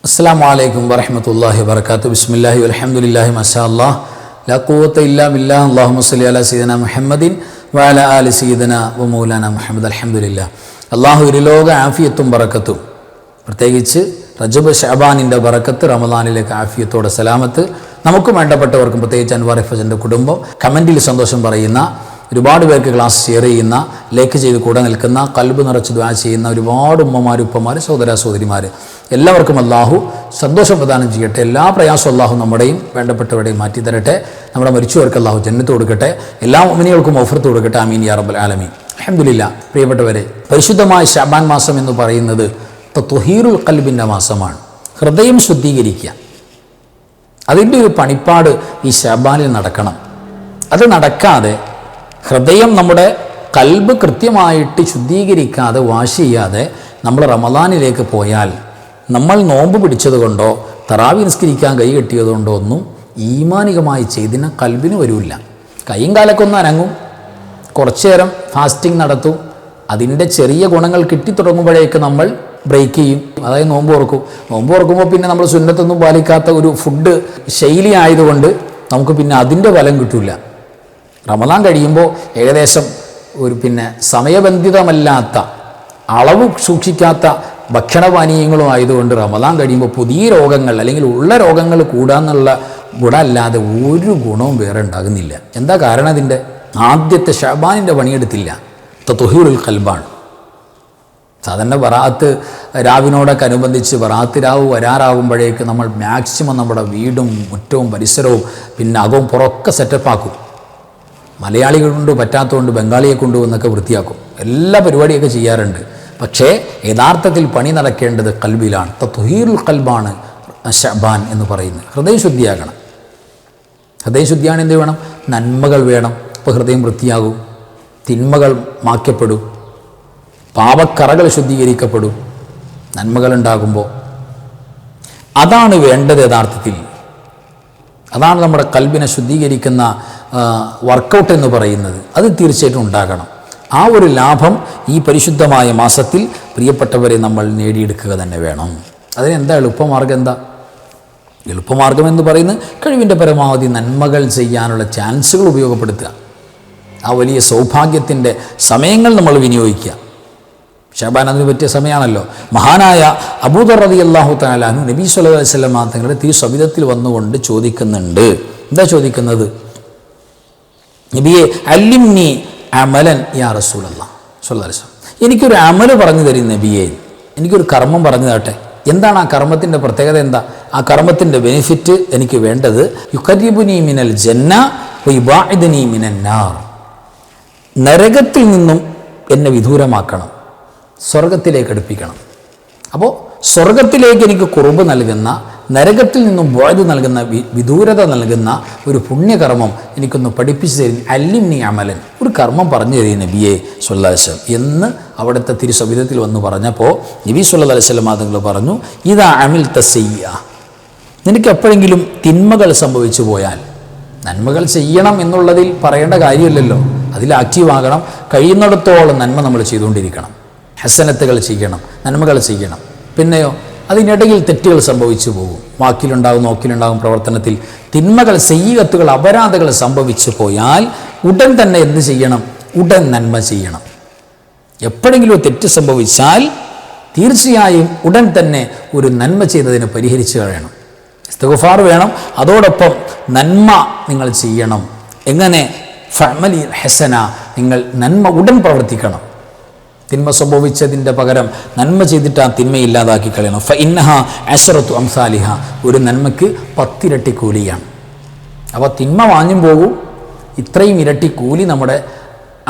അസ്സലാമു അലൈക്കും വറഹ്മത്തുള്ളാഹി വബറകാതുഹു. ബിസ്മില്ലാഹി വൽഹംദുലില്ലാഹി മാഷാ അല്ലാഹ് ലാ ഖുവത ഇല്ലാ ബില്ലാഹ്. അല്ലാഹുമ്മ സ്വല്ലി അലാ സയ്യിദിനാ മുഹമ്മദിൻ വഅലാ ആലി സയ്യിദിനാ വമൗലാനാ മുഹമ്മദ്. അൽഹംദുലില്ലാഹ്. അല്ലാഹു ഇരുലോക ആഫിയത്തും ബറക്കത്തും, പ്രത്യേകിച്ച് റജബ് ശഅബാനിൻ്റെ ബറക്കത്ത്, റമദാനിലേക്ക് ആഫിയത്തോടെ സലാമത്ത് നമുക്കും വേണ്ടപ്പെട്ടവർക്കും, പ്രത്യേകിച്ച് അൻവാർ എഫ്എസിൻ്റെ കുടുംബം, കമൻറ്റിൽ സന്തോഷം പറയുന്ന, ഒരുപാട് പേർക്ക് ക്ലാസ് ഷെയർ ചെയ്യുന്ന, ലൈക്ക് ചെയ്ത് കൂടെ നിൽക്കുന്ന, കൽബ് നിറച്ച് ദുആ ചെയ്യുന്ന ഒരുപാട് ഉമ്മമാർ, ഉപ്പമാർ, സഹോദര സഹോദരിമാർ, എല്ലാവർക്കും അല്ലാഹു സന്തോഷം പ്രദാനം ചെയ്യട്ടെ. എല്ലാ പ്രയാസവും അല്ലാഹു നമ്മുടെയും വേണ്ടപ്പെട്ടവരുടെയും മാറ്റി തരട്ടെ. നമ്മുടെ മരിച്ചവർക്ക് അല്ലാഹു ജന്നത്ത് കൊടുക്കട്ടെ. എല്ലാ മുഅ്മിനീകൾക്കും മഗ്ഫിറത്ത് കൊടുക്കട്ടെ. ആമീൻ യാ റബ്ബൽ ആലമീൻ. അൽഹംദുലില്ലാഹ്. പ്രിയപ്പെട്ടവരെ, പരിശുദ്ധമായ ശഅബാൻ മാസം എന്ന് പറയുന്നത് തത്വഹീറുൽ ഖൽബിൻ്റെ മാസമാണ്. ഹൃദയം ശുദ്ധീകരിക്കുക, അതിൻ്റെ ഒരു പണിപ്പാട് ഈ ശഅബാനിൽ നടക്കണം. അത് നടക്കാതെ, ഹൃദയം നമ്മുടെ കൽബ് കൃത്യമായിട്ട് ശുദ്ധീകരിക്കാതെ, വാഷ് ചെയ്യാതെ നമ്മൾ റമദാനിലേക്ക് പോയാൽ, നമ്മൾ നോമ്പ് പിടിച്ചതുകൊണ്ടോ തറാവി നിസ്കരിക്കാൻ കൈ കെട്ടിയതുകൊണ്ടോ ഒന്നും ഈമാനികമായി ചെയ്തിന് കൽബിന് വരില്ല. കൈയും കാലൊക്കെ ഒന്ന് അനങ്ങും, കുറച്ചു നേരം ഫാസ്റ്റിംഗ് നടത്തും, അതിൻ്റെ ചെറിയ ഗുണങ്ങൾ കിട്ടിത്തുടങ്ങുമ്പോഴേക്ക് നമ്മൾ ബ്രേക്ക് ചെയ്യും, അതായത് നോമ്പ് തുറക്കും. നോമ്പ് തുറക്കുമ്പോൾ പിന്നെ നമ്മൾ സുന്നത്തൊന്നും പാലിക്കാത്ത ഒരു ഫുഡ് ശൈലി ആയതുകൊണ്ട് നമുക്ക് പിന്നെ അതിൻ്റെ ഫലം കിട്ടില്ല. റമദാൻ കഴിയുമ്പോൾ ഏകദേശം ഒരു സമയബന്ധിതമല്ലാത്ത, അളവ് സൂക്ഷിക്കാത്ത ഭക്ഷണപാനീയങ്ങളും ആയതുകൊണ്ട് റമദാൻ കഴിയുമ്പോൾ പുതിയ രോഗങ്ങൾ അല്ലെങ്കിൽ ഉള്ള രോഗങ്ങൾ കൂടാന്നുള്ള ഗുണമല്ലാതെ ഒരു ഗുണവും വേറെ ഉണ്ടാകുന്നില്ല. എന്താ കാരണം? അതിൻ്റെ ആദ്യത്തെ ശഅബാനിൻ്റെ പണിയെടുത്തില്ല. തത്വഹീറുൽ ഖൽബാണ്. സാധാരണ ബറാത്ത് രാവിനോടൊക്കെ അനുബന്ധിച്ച് ബറാത്ത് രാവ് വരാറാകുമ്പോഴേക്ക് നമ്മൾ മാക്സിമം നമ്മുടെ വീടും മുറ്റവും പരിസരവും പിന്നെ അകവും പുറമൊക്കെ സെറ്റപ്പാക്കും. മലയാളികളുണ്ട്, പറ്റാത്തതുകൊണ്ട് ബംഗാളിയെ കൊണ്ടുവന്നൊക്കെ വൃത്തിയാക്കും. എല്ലാ പരിപാടിയൊക്കെ ചെയ്യാറുണ്ട്. പക്ഷേ യഥാർത്ഥത്തിൽ പണി നടക്കേണ്ടത് കൽബിലാണ്. തത്വഹീറുൽ ഖൽബാണ് ശഅബാൻ എന്ന് പറയുന്നത്. ഹൃദയം ശുദ്ധിയാകണം. ഹൃദയം ശുദ്ധിയാണ്. എന്ത് വേണം? നന്മകൾ വേണം. അപ്പോൾ ഹൃദയം വൃത്തിയാകും, തിന്മകൾ മായ്ക്കപ്പെടും, പാപക്കറകൾ ശുദ്ധീകരിക്കപ്പെടും. നന്മകൾ ഉണ്ടാകുമ്പോൾ അതാണ് വേണ്ടത്. യഥാർത്ഥത്തിൽ അതാണ് നമ്മുടെ കൽബിനെ ശുദ്ധീകരിക്കുന്ന വർക്കൗട്ട് എന്ന് പറയുന്നത്. അത് തീർച്ചയായിട്ടും ഉണ്ടാകണം. ആ ഒരു ലാഭം ഈ പരിശുദ്ധമായ മാസത്തിൽ പ്രിയപ്പെട്ടവരെ നമ്മൾ നേടിയെടുക്കുക തന്നെ വേണം. അതിനെന്താ എളുപ്പമാർഗം? എന്താ എളുപ്പമാർഗം എന്ന് പറയുന്നത്? കഴിവിൻ്റെ പരമാവധി നന്മകൾ ചെയ്യാനുള്ള ചാൻസുകൾ ഉപയോഗപ്പെടുത്തുക. ആ വലിയ സൗഭാഗ്യത്തിൻ്റെ സമയങ്ങൾ നമ്മൾ വിനിയോഗിക്കുക. ശഅബാൻ അതിന് പറ്റിയ സമയമാണല്ലോ. മഹാനായ അബൂദർ റളിയല്ലാഹു തആല അൻഹു നബി സ്വല്ലല്ലാഹു അലൈഹി വസല്ലം തങ്ങളുടെ തിരുസവിധത്തിൽ വന്നുകൊണ്ട് ചോദിക്കുന്നുണ്ട്. എന്താ ചോദിക്കുന്നത്? നബിയെ അല്ലിംനി അമലൻ യാ റസൂലല്ലാഹ് സ്വല്ലല്ലാഹു അലൈഹി വസല്ലം, എനിക്കൊരു അമല് പറഞ്ഞു തരും നബിയെ, എനിക്കൊരു കർമ്മം പറഞ്ഞു തരട്ടെ. എന്താണ് ആ കർമ്മത്തിൻ്റെ പ്രത്യേകത? എന്താ ആ കർമ്മത്തിൻ്റെ ബെനിഫിറ്റ്? എനിക്ക് വേണ്ടത് യുഖരിബുനി മിനൽ ജന്ന വയുബാഇദുനി മിനൻ നാർ, നരകത്തിൽ നിന്നും എന്നെ വിദൂരമാക്കണം, സ്വർഗത്തിലേക്ക് അടുപ്പിക്കണം. അപ്പോൾ സ്വർഗത്തിലേക്ക് എനിക്ക് ഖുർബ് നൽകുന്ന, നരകത്തിൽ നിന്നും ബുഅദ് നൽകുന്ന, വിദൂരത നൽകുന്ന ഒരു പുണ്യകർമ്മം എനിക്കൊന്ന് പഠിപ്പിച്ചു തരും. അല്ലിംനി അമലൻ, ഒരു കർമ്മം പറഞ്ഞു തരും നബിയെ സ്വല്ലല്ലാഹു അലൈഹി വസല്ലം എന്ന് അവിടുത്തെ തിരുസവിധത്തിൽ വന്ന് പറഞ്ഞപ്പോൾ നബി സ്വല്ലല്ലാഹു അലൈഹി വസല്ലം തങ്ങൾ പറഞ്ഞു, ഇദാ അമിൽത സയ്യ, നിനക്ക് എപ്പോഴെങ്കിലും തിന്മകൾ സംഭവിച്ചു പോയാൽ, നന്മകൾ ചെയ്യണം എന്നുള്ളതിൽ പറയേണ്ട കാര്യമില്ലല്ലോ, അതിൽ ആക്റ്റീവാകണം. കഴിയുന്നിടത്തോളം നന്മ നമ്മൾ ചെയ്തുകൊണ്ടിരിക്കണം, ഹസനത്തുകൾ ചെയ്യണം, നന്മകൾ ചെയ്യണം. പിന്നെയോ അതിനിടയിൽ തെറ്റുകൾ സംഭവിച്ചു പോകും. വാക്കിലുണ്ടാകും, നോക്കിലുണ്ടാകും, പ്രവർത്തനത്തിൽ തിന്മകൾ, സയ്യിഅത്തുകൾ, അപരാധകൾ സംഭവിച്ചു പോയാൽ ഉടൻ തന്നെ എന്ത് ചെയ്യണം? ഉടൻ നന്മ ചെയ്യണം. എപ്പോഴെങ്കിലും തെറ്റ് സംഭവിച്ചാൽ തീർച്ചയായും ഉടൻ തന്നെ ഒരു നന്മ ചെയ്തതിനെ പരിഹരിച്ചു കളയണം. ഇസ്തിഗ്ഫാർ വേണം, അതോടൊപ്പം നന്മ നിങ്ങൾ ചെയ്യണം. എങ്ങനെ? ഫഅമലി ഹസന, നിങ്ങൾ നന്മ ഉടൻ പ്രവർത്തിക്കണം. തിന്മ സംഭവിച്ചതിൻ്റെ പകരം നന്മ ചെയ്തിട്ട് ആ തിന്മ ഇല്ലാതാക്കി കളയണം. ഫഇന്നഹ അശ്റത്തു അംസാലിഹ, ഒരു നന്മയ്ക്ക് 10 ഇരട്ടി കൂലിയാണ്. അപ്പോൾ തിന്മ വാങ്ങും പോകും, ഇത്രയും ഇരട്ടി കൂലി നമ്മുടെ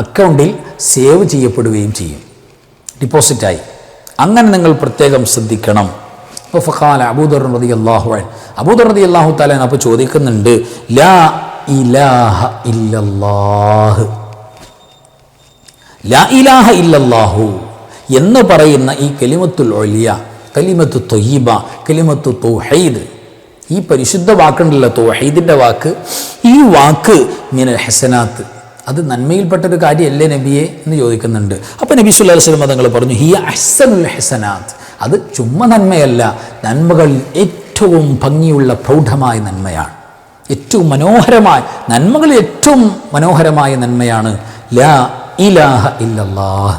അക്കൗണ്ടിൽ സേവ് ചെയ്യപ്പെടുകയും ചെയ്യും, ഡിപ്പോസിറ്റായി. അങ്ങനെ നിങ്ങൾ പ്രത്യേകം ശ്രദ്ധിക്കണം. അപ്പോൾ ഫഖാല അബൂദർ റളിയല്ലാഹു അൻഹു, അബൂദർ റളിയല്ലാഹു തആല അപ്പോൾ ചോദിക്കുന്നുണ്ട്, ലാ ഇലാഹ ഇല്ലല്ലാഹ്, ലാ ഇലാഹ ഇല്ലല്ലാഹു എന്ന് പറയുന്ന ഈ കലിമത്തുൽ ഉലിയ, കലിമത്തു ത്വയ്യിബ, കലിമത്തു തൗഹീദ്, ഈ പരിശുദ്ധ വാക്കുണ്ടല്ലോ, തൗഹീദിൻ്റെ വാക്ക്, ഈ വാക്ക് മിനൽ ഹസനാത്ത്, അത് നന്മയിൽപ്പെട്ടൊരു കാര്യമല്ലേ നബിയെ എന്ന് ചോദിക്കുന്നുണ്ട്. അപ്പോൾ നബി സല്ലല്ലാഹു അലൈഹി വസല്ലം തങ്ങൾ പറഞ്ഞു, ഹിയ അഹ്സനുൽ ഹസനാത്ത്, അത് ചുമ്മാ നന്മയല്ല, നന്മകളിൽ ഏറ്റവും ഭംഗിയുള്ള പ്രൗഢമായ നന്മയാണ്, ഏറ്റവും മനോഹരമായ നന്മകളിൽ ഏറ്റവും മനോഹരമായ നന്മയാണ് ലാ ഇലാഹ ഇല്ലല്ലാഹ്.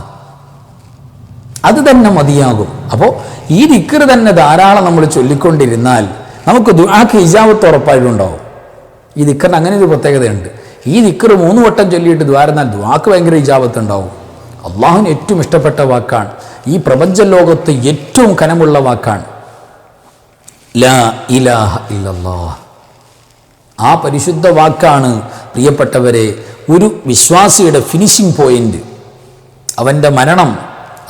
അത് തന്നെ മതിയാകും. അപ്പോൾ ഈ ദിക്ർ തന്നെ ധാരാളം നമ്മൾ ചൊല്ലിക്കൊണ്ടിരുന്നാൽ നമുക്ക് ദുആക്ക് ഇജാബത്ത് ഉറപ്പായിട്ടുണ്ടാവും. ഈ ദിക്റിന് അങ്ങനെ ഒരു പ്രത്യേകതയുണ്ട്. ഈ ദിക്ർ 3 വട്ടം ചൊല്ലിയിട്ട് ദ്വാരുന്നാൽ ദുആക്ക് ഭയങ്കര ഇജാബത്ത് ഉണ്ടാവും. അള്ളാഹുവിന് ഏറ്റവും ഇഷ്ടപ്പെട്ട വാക്കാണ്, ഈ പ്രപഞ്ച ലോകത്ത് ഏറ്റവും കനമുള്ള വാക്കാണ് ലാ ഇലാഹ ഇല്ലല്ലാഹ്. ആ പരിശുദ്ധ വാക്കാണ് പ്രിയപ്പെട്ടവരെ ഒരു വിശ്വാസിയുടെ ഫിനിഷിംഗ് പോയിന്റ്. അവൻ്റെ മരണം,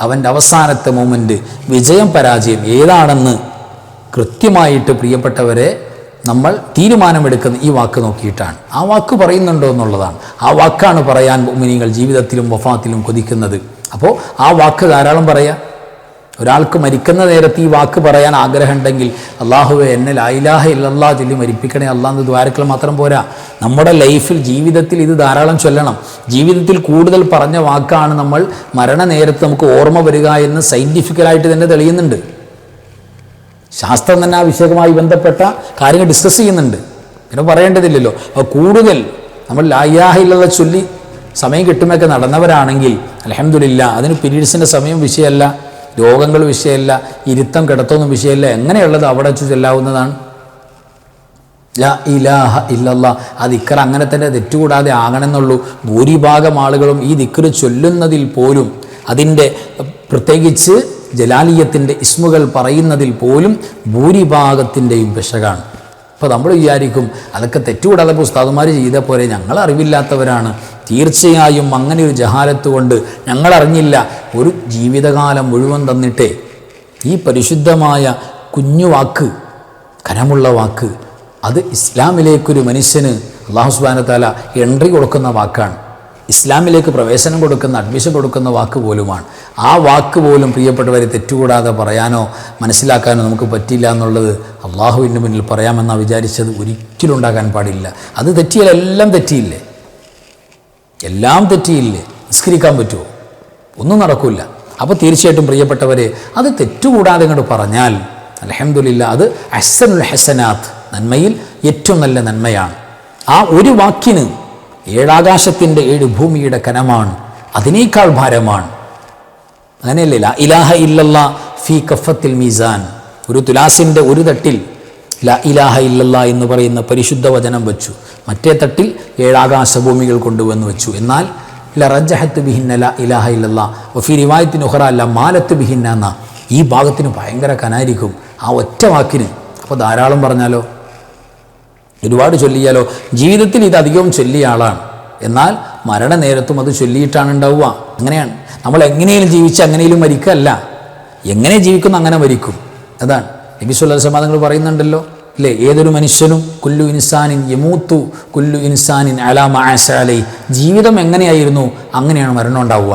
അവൻ്റെ അവസാനത്തെ മൊമെൻ്റ്, വിജയം പരാജയം ഏതാണെന്ന് കൃത്യമായിട്ട് പ്രിയപ്പെട്ടവരെ നമ്മൾ തീരുമാനമെടുക്കുന്ന ഈ വാക്ക് നോക്കിയിട്ടാണ്. ആ വാക്ക് പറയുന്നുണ്ടോ എന്നുള്ളതാണ്. ആ വാക്കാണ് പറയാൻ മുഅ്മിനീങ്ങൾ ജീവിതത്തിലും വഫാത്തിലും കൊതിക്കുന്നത്. അപ്പോൾ ആ വാക്ക് ധാരാളം പറയാം. ഒരാൾക്ക് മരിക്കുന്ന നേരത്ത് ഈ വാക്ക് പറയാൻ ആഗ്രഹമുണ്ടെങ്കിൽ അല്ലാഹുവേ എന്നെ ലാ ഇലാഹ ഇല്ലല്ലാഹ് ചൊല്ലി മരിപ്പിക്കണേ അല്ലാഹ് എന്ന് ദ്വാരക്കൽ മാത്രം പോരാ, നമ്മുടെ ലൈഫിൽ ജീവിതത്തിൽ ഇത് ധാരാളം ചൊല്ലണം. ജീവിതത്തിൽ കൂടുതൽ പറഞ്ഞ വാക്കാണ് നമ്മൾ മരണനേരത്ത് നമുക്ക് ഓർമ്മ വരിക എന്ന് സയൻറ്റിഫിക്കലായിട്ട് തന്നെ തെളിയുന്നുണ്ട്. ശാസ്ത്രം തന്നെ ആ വിഷയവുമായി ബന്ധപ്പെട്ട കാര്യങ്ങൾ ഡിസ്കസ് ചെയ്യുന്നുണ്ട്. പിന്നെ പറയേണ്ടതില്ലല്ലോ. അപ്പോൾ കൂടുതൽ നമ്മൾ ലാ ഇലാഹ ഇല്ലല്ലാഹ് ചൊല്ലി സമയം കിട്ടുമൊക്കെ നടന്നവരാണെങ്കിൽ അൽഹംദുലില്ലാഹ്, അതിന് പീരീഡ്സിൻ്റെ സമയം വിഷയമല്ല, രോഗങ്ങൾ വിഷയമല്ല, ഇരുത്തം കിടത്തൊന്നും വിഷയമല്ല, എങ്ങനെയുള്ളത് അവിടെ വെച്ച് ചെല്ലാവുന്നതാണ്. ലാ ഇലാഹ ഇല്ലല്ലാഹ് ആ ദിക്ർ അങ്ങനെ തന്നെ തെറ്റുകൂടാതെ ആകണമെന്നുള്ളൂ. ഭൂരിഭാഗം ആളുകളും ഈ ദിക്ർ ചൊല്ലുന്നതിൽ പോലും അതിൻ്റെ പ്രത്യേകിച്ച് ജലാലിയത്തിൻ്റെ ഇസ്മുകൾ പറയുന്നതിൽ പോലും ഭൂരിഭാഗത്തിൻ്റെയും പിശകാണ്. അപ്പോൾ നമ്മൾ വിചാരിക്കും അതൊക്കെ തെറ്റുകൂടാതെ ഉസ്താദുമാർ ചെയ്ത പോലെ ഞങ്ങൾ അറിവില്ലാത്തവരാണ്. തീർച്ചയായും അങ്ങനെ ഒരു ജഹാലത്ത് കൊണ്ട് ഞങ്ങളറിഞ്ഞില്ല. ഒരു ജീവിതകാലം മുഴുവൻ തന്നിട്ടേ ഈ പരിശുദ്ധമായ കുഞ്ഞു വാക്ക്, കനമുള്ള വാക്ക്, അത് ഇസ്ലാമിലേക്കൊരു മനുഷ്യന് അല്ലാഹു സുബ്ഹാനഹു വ തആല എൻട്രി കൊടുക്കുന്ന വാക്കാണ്. ഇസ്ലാമിലേക്ക് പ്രവേശനം കൊടുക്കുന്ന, അഡ്മിഷൻ കൊടുക്കുന്ന വാക്ക് പോലുമാണ്. ആ വാക്ക് പോലും പ്രിയപ്പെട്ടവരെ തെറ്റുകൂടാതെ പറയാനോ മനസ്സിലാക്കാനോ നമുക്ക് പറ്റില്ല എന്നുള്ളത് അള്ളാഹുവിൻ്റെ മുന്നിൽ പറയാമെന്നാണ് വിചാരിച്ചത്. ഒരിക്കലും ഉണ്ടാകാൻ പാടില്ല. അത് തെറ്റിയാൽ എല്ലാം തെറ്റിയില്ലേ, എല്ലാം തെറ്റിയില്ലേ? നിസ്കരിക്കാൻ പറ്റുമോ? ഒന്നും നടക്കില്ല. അപ്പോൾ തീർച്ചയായിട്ടും പ്രിയപ്പെട്ടവരെ അത് തെറ്റുകൂടാതെ ഇങ്ങോട്ട് പറഞ്ഞാൽ അൽഹംദുലില്ലാഹ് അത് അഹ്സനുൽ ഹസനാത്ത്, നന്മയിൽ ഏറ്റവും നല്ല നന്മയാണ്. ആ ഒരു വാക്കിന് 7 ആകാശത്തിൻ്റെ 7 ഭൂമിയുടെ കനമാണ്, അതിനേക്കാൾ ഭാരമാണ്. അങ്ങനെയല്ലേ ലാ ഇലാഹ ഇല്ലല്ലാഹ് ഫീ കഫത്തിൽ മീസാൻ. ഒരു തുലാസിൻ്റെ ഒരു തട്ടിൽ ലാ ഇലാഹ ഇല്ലല്ലാഹ് എന്ന് പറയുന്ന പരിശുദ്ധ വചനം വെച്ചു, മറ്റേ തട്ടിൽ 7 ആകാശഭൂമികൾ കൊണ്ടുവന്ന് വെച്ചു. എന്നാൽ ലറജഹത്ത് ബിഹിന്ന ലാ ഇലാഹ ഇല്ലല്ലാഹ് വഫീ റിവായത്തിന് ഉഖറ ലമാലത്ത് ബിഹിന്ന എന്ന ഈ ഭാഗത്തിന് ഭയങ്കര കനായിരിക്കും ആ ഒറ്റ വാക്കിന്. അപ്പോൾ ധാരാളം പറഞ്ഞാലോ, ഒരുപാട് ചൊല്ലിയാലോ? ജീവിതത്തിൽ ഇത് അധികവും ചൊല്ലിയ ആളാണ്, എന്നാൽ മരണനേരത്തും അത് ചൊല്ലിയിട്ടാണ് ഉണ്ടാവുക. അങ്ങനെയാണ്. നമ്മൾ എങ്ങനെയും ജീവിച്ച് എങ്ങനെയും മരിക്കല്ല, എങ്ങനെ ജീവിക്കുന്നു അങ്ങനെ മരിക്കും. അതാണ് നബി സല്ലല്ലാഹു അലൈഹി വസല്ലം നിങ്ങൾ പറയുന്നുണ്ടല്ലോ അല്ലേ, ഏതൊരു മനുഷ്യനും കുല്ലു ഇൻസാനിൻ യമൂത്തു കുല്ലു ഇൻസാനിൻ അലാ മാ ആശ അലൈഹി, ജീവിതം എങ്ങനെയായിരുന്നു അങ്ങനെയാണ് മരണം ഉണ്ടാവുക.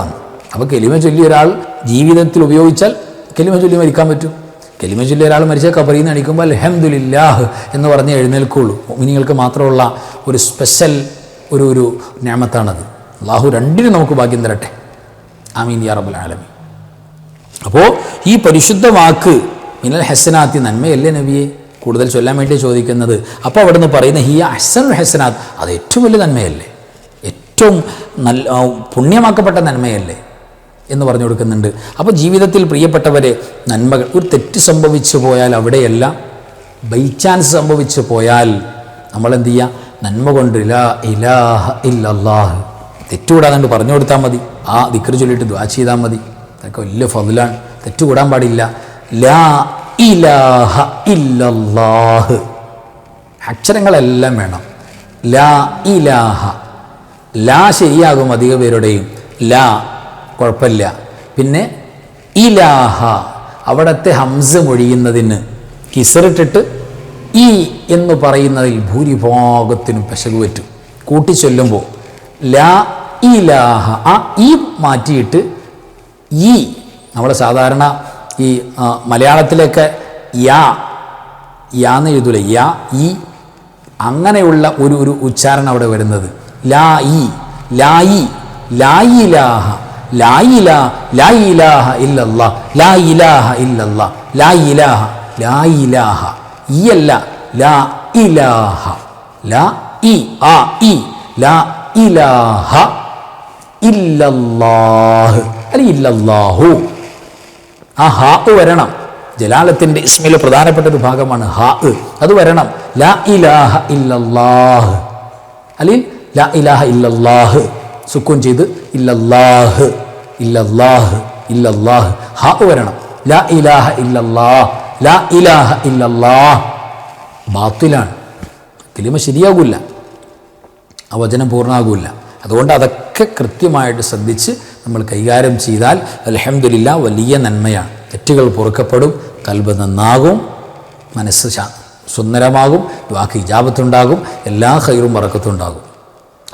അപ്പോൾ കെലിമ ചൊല്ലി ഒരാൾ ജീവിതത്തിൽ ഉപയോഗിച്ചാൽ കെലിമ ചൊല്ലി മരിക്കാൻ പറ്റും. കെലിമ ചൊല്ലി ഒരാൾ മരിച്ചാൽ കബറിൽ നിന്ന് എണീക്കുമ്പോൾ അൽഹംദുലില്ലാഹ് എന്ന് പറഞ്ഞ് എഴുന്നേൽക്കുള്ളൂ. മുഅ്മിനീങ്ങൾക്ക് മാത്രമുള്ള ഒരു സ്പെഷ്യൽ ഒരു നിഅമത്താണത്. അല്ലാഹു രണ്ടിനും നമുക്ക് ഭാഗ്യം തരട്ടെ. ആമീൻ യാ റബ്ബൽ ആലമീൻ. അപ്പോൾ ഈ പരിശുദ്ധ വാക്ക് മിനൽ ഹസനാത്തി, നന്മയല്ലേ നബിയെ കൂടുതൽ ചൊല്ലാൻ വേണ്ടി ചോദിക്കുന്നത്. അപ്പോൾ അവിടെ നിന്ന് പറയുന്ന ഹിയ അഹ്സനുൽ ഹസനാത്ത്, അത് ഏറ്റവും വലിയ നന്മയല്ലേ, ഏറ്റവും നല്ല പുണ്യമാക്കപ്പെട്ട നന്മയല്ലേ എന്ന് പറഞ്ഞു കൊടുക്കുന്നുണ്ട്. അപ്പോൾ ജീവിതത്തിൽ പ്രിയപ്പെട്ടവരെ നന്മകൾ, ഒരു തെറ്റ് സംഭവിച്ചു പോയാൽ അവിടെയെല്ലാം ബൈ ചാൻസ് സംഭവിച്ചു പോയാൽ നമ്മൾ എന്ത് ചെയ്യുക? നന്മ കൊണ്ട് ലാ ഇലാഹ ഇല്ലല്ലാഹ് തെറ്റുകൂടാതെ പറഞ്ഞു കൊടുത്താൽ മതി. ആ ദിക്ർ ചൊല്ലിയിട്ട് ദുആ ചെയ്താൽ മതി. അതൊക്കെ വലിയ ഫദ്ലാണ്. തെറ്റുകൂടാൻ പാടില്ല. ലാ ഇലാഹ ഇല്ലല്ലാഹ് അക്ഷരങ്ങളെല്ലാം വേണം. ലാ ഇലാഹ, ലാ ശരിയാകും അധിക പേരുടെയും, ലാ കുഴപ്പമില്ല. പിന്നെ ഇലാഹ, അവിടത്തെ ഹംസ മൊഴിയുന്നതിന് കിസറിട്ടിട്ട് ഈ എന്ന് പറയുന്നതിൽ ഭൂരിഭാഗത്തിനും പെശക് പറ്റും. കൂട്ടിച്ചൊല്ലുമ്പോൾ ലാ ഇലാഹ, ആ ഈ മാറ്റിയിട്ട് ഈ, നമ്മൾ സാധാരണ ഈ മലയാളത്തിലൊക്കെ യാന്ന് എഴുതൂലേ, യാ ഈ, അങ്ങനെയുള്ള ഒരു ഉച്ചാരണം അവിടെ വരുന്നത്. ലാ ഈ, ലായി, ലായിലാഹ, ലാ ഇലാഹ ഇല്ലല്ലാഹ്, ലാ ഇലാഹ ഇല്ലല്ലാഹ്, ലാ ഇലാഹ, ലാ ഇലാഹ, ഈ അല്ല, ലാ ഇലാഹ, ലാ ഇ ആ ഇ, ലാ ഇലാഹ ഇല്ലല്ലാഹ് അല്ലെങ്കിൽ ഇല്ലല്ലാഹു. ആ ഹാ വരണം. ജലാലത്തിൻ്റെ ഇസ്മിലെ പ്രധാനപ്പെട്ട ഒരു ഭാഗമാണ് ഹാ, അത് വരണം. ലാ ഇലാഹ ഇല്ലല്ലാഹ് അല്ലെങ്കിൽ ലാ ഇലാഹ ഇല്ലല്ലാഹ് സുക്കൂൻ ചെയ്ത് ഇല്ലല്ലാഹ്, ഇല്ലല്ലാഹ്, ഇല്ലല്ലാഹ്, ഹാ വരണം. ലാ ഇലാഹ ഇല്ലല്ലാഹ്, ലാ ഇലാഹ ഇല്ലല്ലാഹ് ബാത്തിലാണ്, കലിമ ശരിയാകില്ല, ആ വചനം പൂർണ്ണമാകില്ല. അതുകൊണ്ട് അതൊക്കെ കൃത്യമായിട്ട് ശ്രദ്ധിച്ച് നമ്മൾ കൈകാര്യം ചെയ്താൽ അൽഹംദുലില്ലാഹ് വലിയ നന്മയാണ്. തെറ്റുകൾ പൊറുക്കപ്പെടും, കൽബ് നന്നാകും, മനസ്സ് സുന്ദരമാകും, ദുആക്ക് ഇജാബത്തുണ്ടാകും, എല്ലാ ഖൈറും ബറക്കത്തും ഉണ്ടാകും.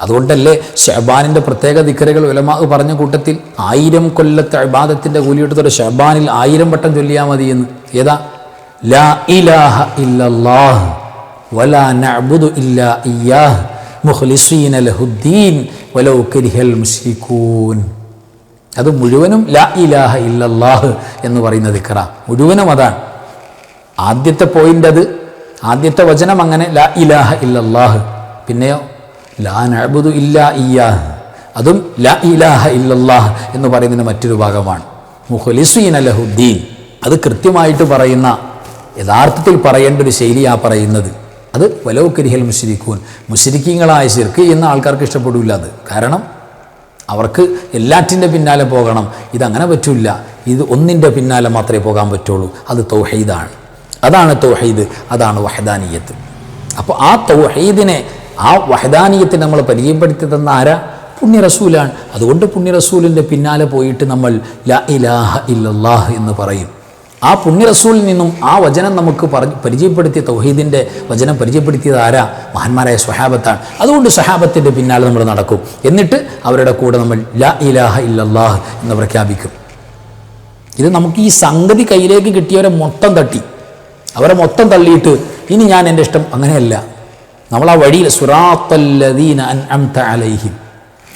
അതുകൊണ്ടല്ലേ ശഅബാനിൻ്റെ പ്രത്യേക ദിക്റുകൾ ഉലമാ പറഞ്ഞ കൂട്ടത്തിൽ 1000 കൊല്ലത്തെ ഇബാദത്തിൻ്റെ കൂലിയെടുത്തൊരു ശഅബാനിൽ 1000 വട്ടം ചൊല്ലിയാൽ മതി എന്ന്. ഏതാ? ലാ ഇലാഹ ഇല്ലല്ലാഹ് വലാ നഅ്ബുദു ഇല്ലാ ഇയ്യാഹ് മുഖ്ലിസീന ലഹുദ്ദീൻ വലൗ കരിഹൽ മുശ്രികൂൻ. അത് മുഴുവനും ലാ ഇലാഹ ഇല്ലല്ലാഹ് എന്ന് പറയുന്ന ദിക്റ, മുഴുവനും അതാണ്. ആദ്യത്തെ പോയിന്റ് അത്, ആദ്യത്തെ വചനം അങ്ങനെ ലാ ഇലാഹ ഇല്ലല്ലാഹ്. പിന്നെയോ ലാ നഅ്ബുദു ഇല്ലാ ഇയ്യാഹ്, അതും ലാ ഇലാഹ ഇല്ലല്ലാഹ് എന്ന് പറയുന്നതിന് മറ്റൊരു ഭാഗമാണ്. മുഖ്ലിസീന ലഹുദ്ദീൻ, അത് കൃത്യമായിട്ട് പറയുന്ന, യഥാർത്ഥത്തിൽ പറയേണ്ട ഒരു ശൈലിയാ പറയുന്നത്. അത് വലൗ കരിഹൽ മുശ്രികൂൻ, മുശ്രിക്കീങ്ങളായ ശിർക്ക് ചെയ്യുന്ന ആൾക്കാർക്ക് ഇഷ്ടപ്പെടില്ല അത്. കാരണം അവർക്ക് എല്ലാറ്റിൻ്റെ പിന്നാലെ പോകണം, ഇതങ്ങനെ പറ്റില്ല. ഇത് ഒന്നിൻ്റെ പിന്നാലെ മാത്രമേ പോകാൻ പറ്റുള്ളൂ. അത് തൗഹീദാണ്, അതാണ് തൗഹീദ്, അതാണ് വഹദാനിയത്ത്. അപ്പോൾ ആ തൗഹീദിനെ, ആ വഹദാനിയത്തെ നമ്മൾ പരിചയപ്പെടുത്തി തന്ന ആരാ? പുണ്യ റസൂലാണ്. അതുകൊണ്ട് പുണ്യ റസൂലിൻ്റെ പിന്നാലെ പോയിട്ട് നമ്മൾ ലാ ഇലാഹ ഇല്ലല്ലാഹ് എന്ന് പറയും. ആ പുണ്യ റസൂലിൽ നിന്നും ആ വചനം നമുക്ക് പരിചയപ്പെടുത്തിയ, തൗഹീദിൻ്റെ വചനം പരിചയപ്പെടുത്തിയത് ആരാ? മഹാന്മാരായ സ്വഹാബത്താണ്. അതുകൊണ്ട് സ്വഹാബത്തിൻ്റെ പിന്നാലെ നമ്മൾ നടക്കും. എന്നിട്ട് അവരുടെ കൂടെ നമ്മൾ ലാ ഇലാഹ ഇല്ലല്ലാഹ് എന്ന് പ്രഖ്യാപിക്കും. ഇത് നമുക്ക് ഈ സംഗതി കയ്യിലേക്ക് കിട്ടിയവരെ മൊത്തം തട്ടി, അവരെ മൊത്തം തള്ളിയിട്ട് ഇനി ഞാൻ എൻ്റെ ഇഷ്ടം, അങ്ങനെയല്ല. നമ്മൾ ആ വഴിയിൽ സിറാത്തല്ലദീന അൻഅംത അലൈഹിം,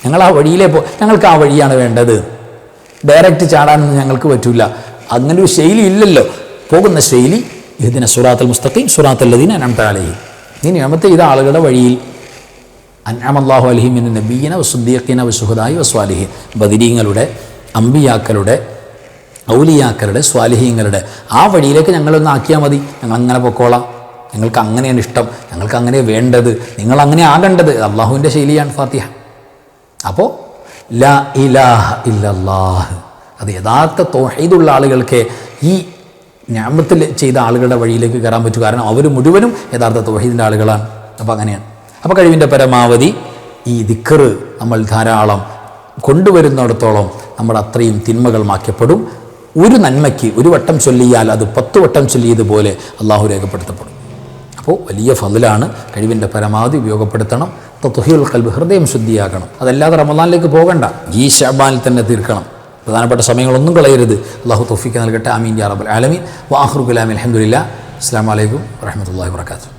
ഞങ്ങൾ ആ വഴിയിലേ ഞങ്ങൾക്ക് ആ വഴിയാണ് വേണ്ടത്. ഡയറക്റ്റ് ചാടാനൊന്നും ഞങ്ങൾക്ക് പറ്റില്ല. അങ്ങനെ ഒരു ശൈലി ഇല്ലല്ലോ. പോകുന്ന ശൈലി ഇഹ്ദിന സിറാത്തൽ മുസ്തഖീം സിറാത്തല്ലദീന അൻഅംത അലൈഹിം, ഈ നിയമത്തെ ചെയ്ത ആളുകളുടെ വഴിയിൽ. അൻഅമല്ലാഹു അലൈഹിം മിനൻ നബിയ്യിന വസ്സുദ്ദീഖീന വസ്സുഹദാഇ വസ്വാലിഹീൻ, ബദരീങ്ങളുടെ, അംബിയാക്കളുടെ, ഔലിയാക്കളുടെ, സ്വാലിഹീങ്ങളുടെ ആ വഴിയിലേക്ക് ഞങ്ങളൊന്ന് ആക്കിയാൽ മതി. ഞങ്ങൾ അങ്ങനെ പൊക്കോളാം, ഞങ്ങൾക്ക് അങ്ങനെയാണ് ഇഷ്ടം, ഞങ്ങൾക്ക് അങ്ങനെ വേണ്ടത്, നിങ്ങൾ അങ്ങനെ ആകേണ്ടത്. അള്ളാഹുവിൻ്റെ ശൈലിയാണ് ഫാത്തിഹ. അപ്പോൾ ലാ ഇലാഹ ഇല്ലല്ലാഹ്, അത് യഥാർത്ഥ തൗഹീദുള്ള ആളുകൾക്ക് ഈ നിഅമത്തിൽ ചെയ്ത ആളുകളുടെ വഴിയിലേക്ക് കയറാൻ പറ്റും. കാരണം അവർ മുഴുവനും യഥാർത്ഥ തൗഹീദിൻ്റെ ആളുകളാണ്. അപ്പോൾ അങ്ങനെയാണ്. അപ്പോൾ കഴിവിൻ്റെ പരമാവധി ഈ ദിക്ർ നമ്മൾ ധാരാളം കൊണ്ടുവരുന്നിടത്തോളം നമ്മൾ അത്രയും തിന്മകൾ മാറ്റപ്പെടും. ഒരു നന്മയ്ക്ക് ഒരു വട്ടം ചൊല്ലിയാൽ അത് 10 വട്ടം ചൊല്ലിയതുപോലെ അള്ളാഹു രേഖപ്പെടുത്തപ്പെടും. അപ്പോൾ വലിയ ഫضലാണ്. കഴിവിൻ്റെ പരമാവധി ഉപയോഗപ്പെടുത്തണം. തത്വഹീൽ ഖൽബ്, ഹൃദയം ശുദ്ധിയാക്കണം. അതല്ലാതെ റമദാനിലേക്ക് പോകണ്ട, ഈ ശഅബാനിൽ തന്നെ തീർക്കണം. പ്രധാനപ്പെട്ട സമയങ്ങളൊന്നും കളയരുത്. അള്ളാഹു തൗഫീഖ് നൽകട്ടെ. ആമീൻ യാ റബ്ബൽ ആലമീൻ. വആഖിറു കലാമി അൽഹംദുലില്ലാഹ്. അസ്സലാമു അലൈക്കും വറഹ്മത്തുള്ളാഹി വബറകാതുഹു.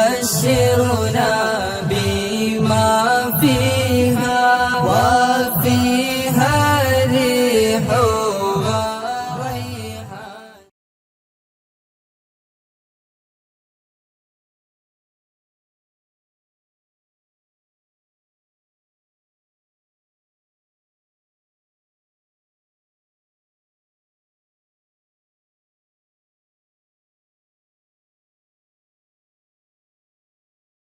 تبشرنا